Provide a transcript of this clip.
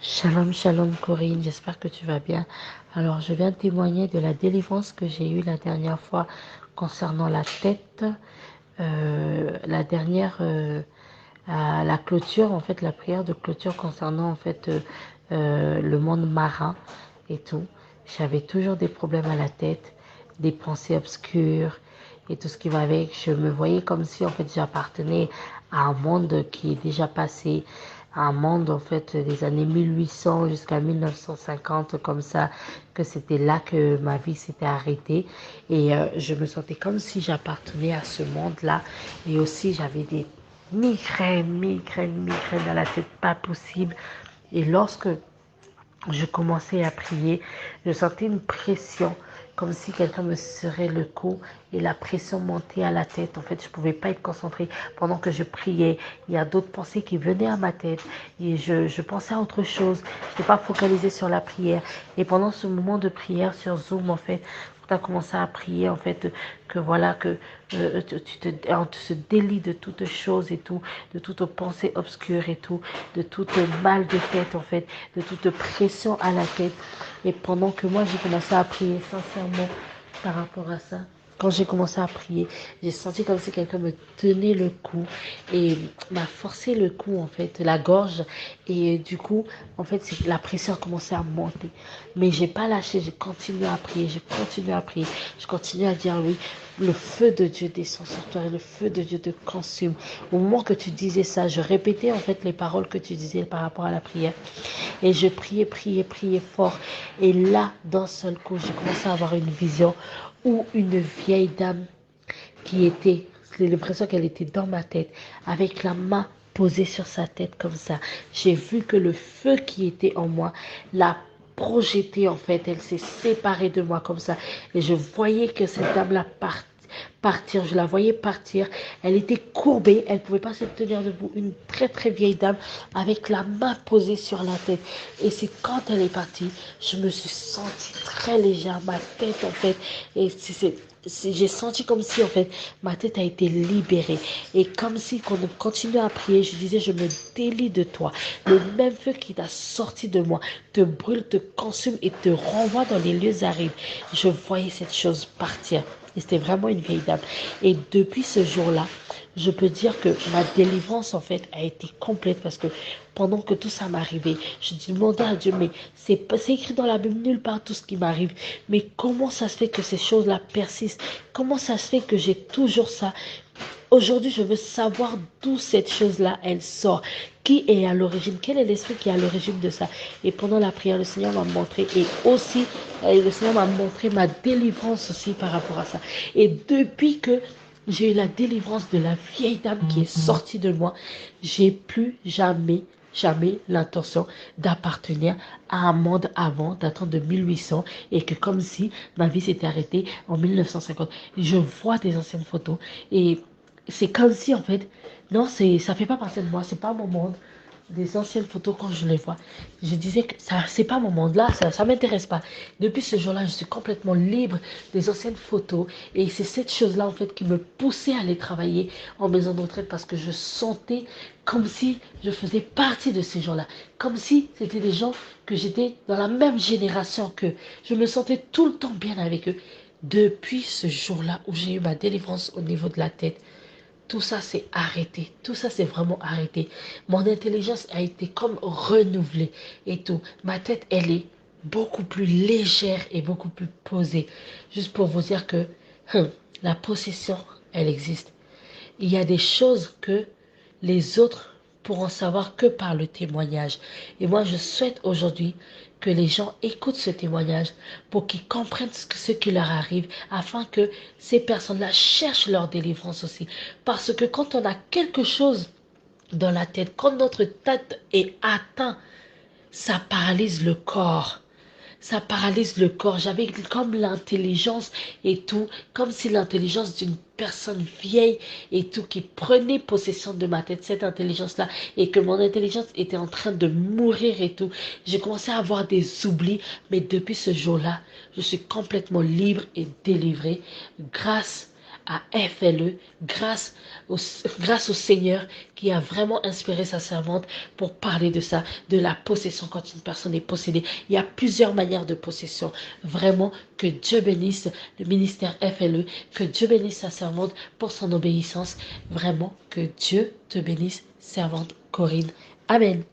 Shalom, shalom Corinne, j'espère que tu vas bien. Alors, je viens témoigner de la délivrance que j'ai eue la dernière fois concernant la tête. La dernière, à la clôture, en fait, la prière de clôture concernant en fait le monde marin et tout. J'avais toujours des problèmes à la tête, des pensées obscures et tout ce qui va avec. Je me voyais comme si en fait j'appartenais à un monde qui est déjà passé, un monde en fait des années 1800 jusqu'à 1950 comme ça, que c'était là que ma vie s'était arrêtée et je me sentais comme si j'appartenais à ce monde-là et aussi j'avais des migraines dans la tête, pas possible. Et lorsque je commençais à prier, je sentais une pression, comme si quelqu'un me serrait le cou et la pression montait à la tête. En fait, je ne pouvais pas être concentrée pendant que je priais. Il y a d'autres pensées qui venaient à ma tête et je pensais à autre chose. Je n'étais pas focalisée sur la prière. Et pendant ce moment de prière sur Zoom, en fait, tu as commencé à prier, en fait, que voilà, que on se délie de toutes choses et tout, de toutes pensées obscures et tout, de toute mal de tête, en fait, de toute pression à la tête. Et pendant que moi, j'ai commencé à prier sincèrement par rapport à ça, quand j'ai commencé à prier, j'ai senti comme si quelqu'un me tenait le cou et m'a forcé le cou, en fait, la gorge. Et du coup, en fait, la pression a commencé à monter. Mais j'ai pas lâché, j'ai continué à prier, j'ai continué à prier. Je continue à dire oui, le feu de Dieu descend sur toi et le feu de Dieu te consume. Au moment que tu disais ça, je répétais en fait les paroles que tu disais par rapport à la prière. Et je priais fort. Et là, d'un seul coup, j'ai commencé à avoir une vision où une vieille dame qui était, j'ai l'impression qu'elle était dans ma tête, avec la main posée sur sa tête comme ça. J'ai vu que le feu qui était en moi l'a projetée en fait. Elle s'est séparée de moi comme ça. Et je voyais que cette dame-là partir, je la voyais partir, elle était courbée, elle ne pouvait pas se tenir debout, une très très vieille dame avec la main posée sur la tête. Et c'est quand elle est partie, je me suis sentie très légère, ma tête en fait, et j'ai senti comme si en fait ma tête a été libérée et comme si quand on continuait à prier, je disais je me délie de toi, le même feu qui t'a sorti de moi te brûle, te consume et te renvoie dans les lieux arides. Je voyais cette chose partir. Et c'était vraiment une vieille dame. Et depuis ce jour-là, je peux dire que ma délivrance, en fait, a été complète parce que pendant que tout ça m'arrivait, je demandais à Dieu, mais c'est écrit dans la Bible nulle part tout ce qui m'arrive. Mais comment ça se fait que ces choses-là persistent? Comment ça se fait que j'ai toujours ça? Aujourd'hui, je veux savoir d'où cette chose-là, elle sort. Qui est à l'origine? Quel est l'esprit qui est à l'origine de ça? Et pendant la prière, le Seigneur m'a montré et aussi, le Seigneur m'a montré ma délivrance aussi par rapport à ça. Et depuis que j'ai eu la délivrance de la vieille dame qui est sortie de moi, j'ai plus jamais l'intention d'appartenir à un monde avant, datant de 1800, et que comme si ma vie s'était arrêtée en 1950. Je vois des anciennes photos et c'est comme si en fait, non, ça fait pas partie de moi, c'est pas mon monde. Des anciennes photos, quand je les vois, je disais que ça, c'est pas mon monde là, ça m'intéresse pas. Depuis ce jour-là, je suis complètement libre des anciennes photos et c'est cette chose-là en fait qui me poussait à aller travailler en maison de retraite parce que je sentais comme si je faisais partie de ces gens-là, comme si c'était des gens que j'étais dans la même génération qu'eux. Je me sentais tout le temps bien avec eux. Depuis ce jour-là où j'ai eu ma délivrance au niveau de la tête, tout ça s'est arrêté. Tout ça s'est vraiment arrêté. Mon intelligence a été comme renouvelée et tout. Ma tête, elle est beaucoup plus légère et beaucoup plus posée. Juste pour vous dire que la possession, elle existe. Il y a des choses que les autres pourront savoir que par le témoignage. Et moi, je souhaite aujourd'hui que les gens écoutent ce témoignage pour qu'ils comprennent ce qui leur arrive, afin que ces personnes-là cherchent leur délivrance aussi. Parce que quand on a quelque chose dans la tête, quand notre tête est atteinte, ça paralyse le corps. Ça paralyse le corps. J'avais comme l'intelligence et tout, comme si l'intelligence d'une personne vieille et tout qui prenait possession de ma tête, cette intelligence-là, et que mon intelligence était en train de mourir et tout. J'ai commencé à avoir des oublis, mais depuis ce jour-là, je suis complètement libre et délivrée grâce à FLE grâce au Seigneur qui a vraiment inspiré sa servante pour parler de ça, de la possession quand une personne est possédée. Il y a plusieurs manières de possession. Vraiment, que Dieu bénisse le ministère FLE, que Dieu bénisse sa servante pour son obéissance. Vraiment, que Dieu te bénisse, servante Corinne. Amen.